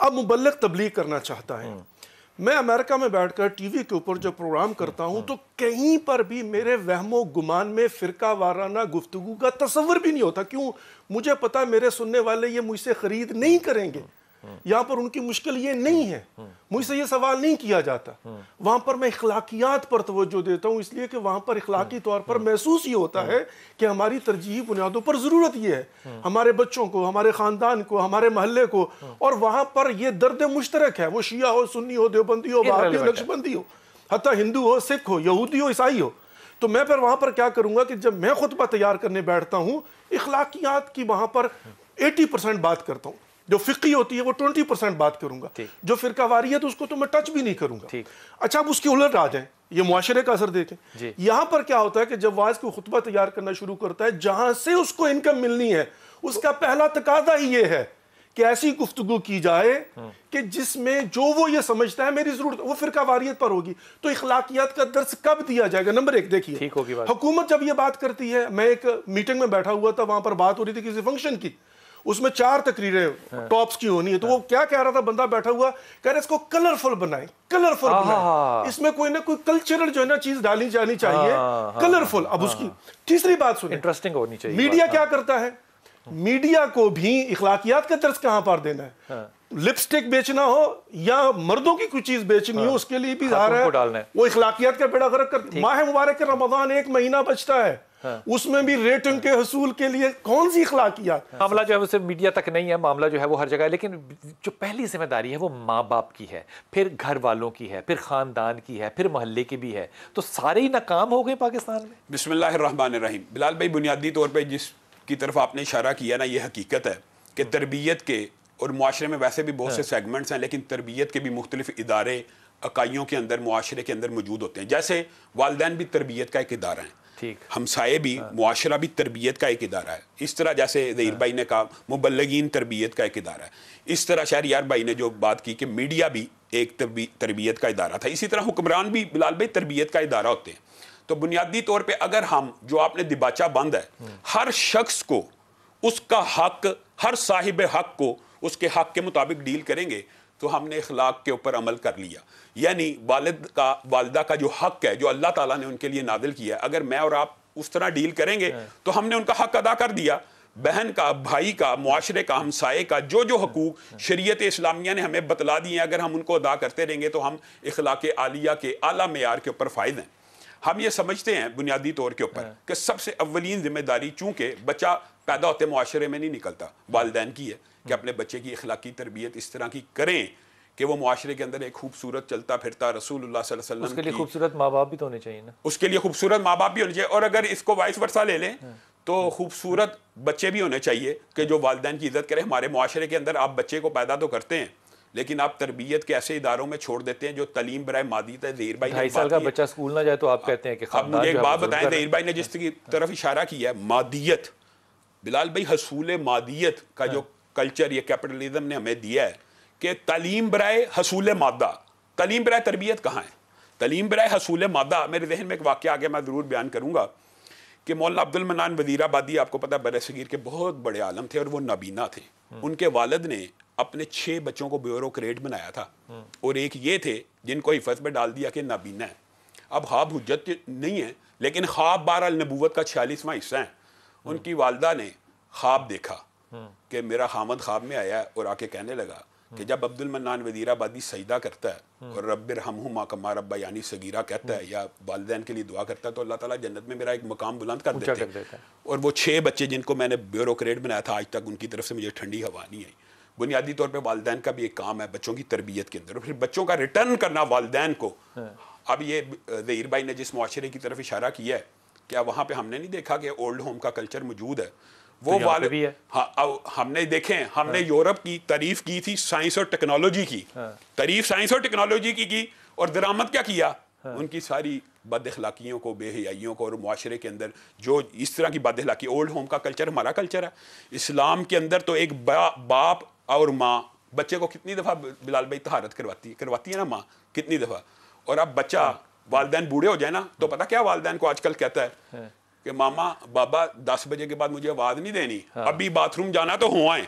अब मुबल्लिग तबलीग करना चाहता है। मैं अमेरिका में बैठकर टीवी के ऊपर जो प्रोग्राम करता हूं तो कहीं पर भी मेरे वहमो गुमान में फिरका वाराना गुफ्तगू का तस्वर भी नहीं होता। क्यों? मुझे पता है मेरे सुनने वाले ये मुझसे खरीद नहीं करेंगे। यहाँ पर उनकी मुश्किल ये नहीं है, मुझसे ये सवाल नहीं किया जाता। वहां पर मैं इखलाकियात पर तवज्जो देता हूँ, इसलिए कि वहां पर इखलाकी तौर पर महसूस ये होता है कि हमारी तरजीही बुनियादों पर जरूरत ये है, हमारे बच्चों को, हमारे खानदान को, हमारे मोहल्ले को। और वहां पर यह दर्द मुश्तरक है, वो शिया हो, सुन्नी हो, देवबंदी हो, वहाबी हो, नक्शबंदी हो, हत्ता हिंदू हो, सिख हो, यहूदी हो, ईसाई हो। तो मैं फिर वहां पर क्या करूंगा कि जब मैं खुतबा तैयार करने बैठता हूं, इखलाकियात की वहां पर 80% बात करता हूं। जो फिक्की होती है वो 20% बात करूंगा। जो फिरकावारियत उसको तो मैं टच भी नहीं करूंगा। अच्छा, अब उसके उलट आ जाए, ये मुआशरे का असर देखें। यहां पर क्या होता है कि जब वाज को खुतबा तैयार करना शुरू करता है, जहां से उसको इनकम मिलनी है, उसका पहला तकादा ही ये है कि ऐसी गुफ्तगू की जाए कि जिसमें जो वो ये समझता है मेरी जरूरत, वो फिरकावारियत पर होगी। तो इखलाकियात का दर्स कब दिया जाएगा? नंबर एक देखिए, हुकूमत जब ये बात करती है, मैं एक मीटिंग में बैठा हुआ था, वहां पर बात हो रही थी किसी फंक्शन की, उसमें 4 तकरीरें टॉप्स की होनी है। तो वो क्या कह रहा था, बंदा बैठा हुआ कह रहा है इसको कलरफुल बनाए, कलरफुल बनाए, इसमें कोई ना कोई कल्चरल जो है ना चीज डाली जानी चाहिए, कलरफुल। अब उसकी तीसरी बात सुनिए, इंटरेस्टिंग होनी चाहिए। मीडिया क्या करता है? मीडिया को भी इखलाकियात का दर्स कहां पर देना है? लिपस्टिक बेचना हो या मर्दों की कोई चीज बेचनी हो, उसके लिए भी आ रहा है वो इखलाकियात का बेड़ा गर्क कर। माह मुबारक के रमजान 1 महीना बचता है, उसमें भी रेटिंग के हसूल के लिए कौन सी इखलाकियात? मामला जो है वो सिर्फ मीडिया तक नहीं है, मामला जो है वो हर जगह है। लेकिन जो पहली जिम्मेदारी है वो माँ बाप की है, फिर घर वालों की है, फिर खानदान की है, फिर मोहल्ले की भी है। तो सारे ही नाकाम हो गए पाकिस्तान में। बिस्मिल्लाहिर्रहमानिर्रहीम। बिलाल भाई, बुनियादी तौर पर जिसकी तरफ आपने इशारा किया ना, ये हकीकत है कि तरबियत के और मुआशरे में वैसे भी बहुत से सेगमेंट्स हैं, लेकिन तरबियत के भी मुख्तलिफ इदारे इकाइयों के अंदर, मुआशरे के अंदर मौजूद होते हैं। जैसे वालिदैन भी तरबियत का एक इदारा है, हमसाये भी, मुआशरा भी तरबियत का एक इदारा है। इस तरह जैसे ज़हीर भाई ने कहा मुबल्लिगीन तरबियत का एक इदारा है, इस तरह शहरियार भाई ने जो बात की कि मीडिया भी एक तरबियत का इदारा था, इसी तरह हुक्मरान भी बिलाल भाई तरबियत का इदारा होते हैं। तो बुनियादी तौर पर अगर हम, जो आपने दिबाचा बंद है, हर शख्स को उसका हक, हर साहिब हक को उसके हक के मुताबिक डील करेंगे, तो हमने इखलाक के ऊपर अमल कर लिया। यानी वालिद का, वालिदा का जो हक है, जो अल्लाह ताला ने उनके लिए नादिल किया है, अगर मैं और आप उस तरह डील करेंगे तो हमने उनका हक अदा कर दिया। बहन का, भाई का, मुआशरे का, हमसाये का, जो जो हकूक शरीयत इस्लामिया ने हमें बतला दिए हैं, अगर हम उनको अदा करते रहेंगे तो हम इखलाक आलिया के आला मेयार के ऊपर फायद हैं। हम ये समझते हैं बुनियादी तौर के ऊपर कि सबसे अव्वलीन जिम्मेदारी, चूंकि बच्चा पैदा होते मुआशरे में नहीं निकलता, वालिदैन की है कि अपने बच्चे की इखलाकी तरबियत इस तरह की करें कि वो मुआशरे के अंदर एक खूबसूरत चलता फिरता रसूलुल्लाह सल्लल्लाहु अलैहि वसल्लम, उसके लिए खूबसूरत माँ बाप भी तो होने चाहिए ना, उसके लिए खूबसूरत माँ बाप भी होने चाहिए। और अगर इसको वाइस वर्सा ले लें तो खूबसूरत बच्चे भी होने चाहिए कि जो वालिदैन की इज्जत करें। हमारे मुआशरे के अंदर आप बच्चे को पैदा तो करते हैं, लेकिन आप तरबियत के ऐसे इदारों में छोड़ देते हैं जो तलीम बराए मादी है। ज़हीर भाई, 2.5 साल का बच्चा स्कूल ना जाए तो आप कहते हैं कि अब मुझे एक बात बताएं, ज़हीर भाई ने जिसकी तरफ इशारा किया है, मादियत, बिलाल भाई, हसूल मादियत का जो कल्चर ये कैपिटलिज्म ने हमें दिया है कि तलीम बराए हसूल मादा, तलीम बराए तरबियत कहाँ है? तलीम बराए हसूल मादा। मेरे जहन में एक वाक़या आगे मैं ज़रूर बयान करूँगा कि मौलाना अब्दुल मन्नान वज़ीराबादी, आपको पता है, बरसगीर के बहुत बड़े आलम थे और वो नाबीना थे। उनके वालिद ने अपने 6 बच्चों को ब्यूरोक्रेट बनाया था, और एक ये थे जिनको हिफाजत में डाल दिया कि नाबीना है। अब ख्वाब हुज्जत नहीं है, लेकिन ख्वाब बहरहाल नबूवत का 46वां हिस्सा है। उनकी वालदा ने ख्वाब देखा कि मेरा खामद ख्वाब में आया और आके कहने लगा कि जब अब्दुल मन्नान वज़ीराबादी सजदा करता है और रब्बिरहमहुमा कमा रब्बयानी सगीरा कहता है, या वालिदैन के लिए दुआ करता है, तो अल्लाह ताला जन्नत में मेरा एक मकाम बुलंद कर देता है। और वो 6 बच्चे जिनको मैंने ब्यूरोक्रेट बनाया था, आज तक उनकी तरफ से मुझे ठंडी हवा नहीं आई। बुनियादी तौर पर वालिदैन का भी एक काम है बच्चों की तरबियत के अंदर, और फिर बच्चों का रिटर्न करना वालिदैन को। अब ये ज़हीर भाई ने जिस मुआशरे की तरफ इशारा किया है, क्या वहाँ पे हमने नहीं देखा कि ओल्ड होम का कल्चर मौजूद है? वो तो वाले भी है। हाँ, हमने देखें, हमने यूरोप की तारीफ की थी, साइंस और टेक्नोलॉजी की तारीफ साइंस और टेक्नोलॉजी की, और दरामद क्या किया? उनकी सारी बद अखलाकियों को, बेहयाइयों को, और मुआशरे के अंदर जो इस तरह की बद अखलाकी। ओल्ड होम का कल्चर हमारा कल्चर है। इस्लाम के अंदर तो एक बाप और माँ बच्चे को कितनी दफ़ा, बिलाल भाई, तहारत करवाती है ना माँ, कितनी दफ़ा। और अब बच्चा, वालिदैन बूढ़े हो जाए ना, तो पता क्या वालिदैन को आजकल कहता है कि मामा बाबा 10 बजे के बाद मुझे आवाज़ नहीं देनी, अभी बाथरूम जाना तो हो आए।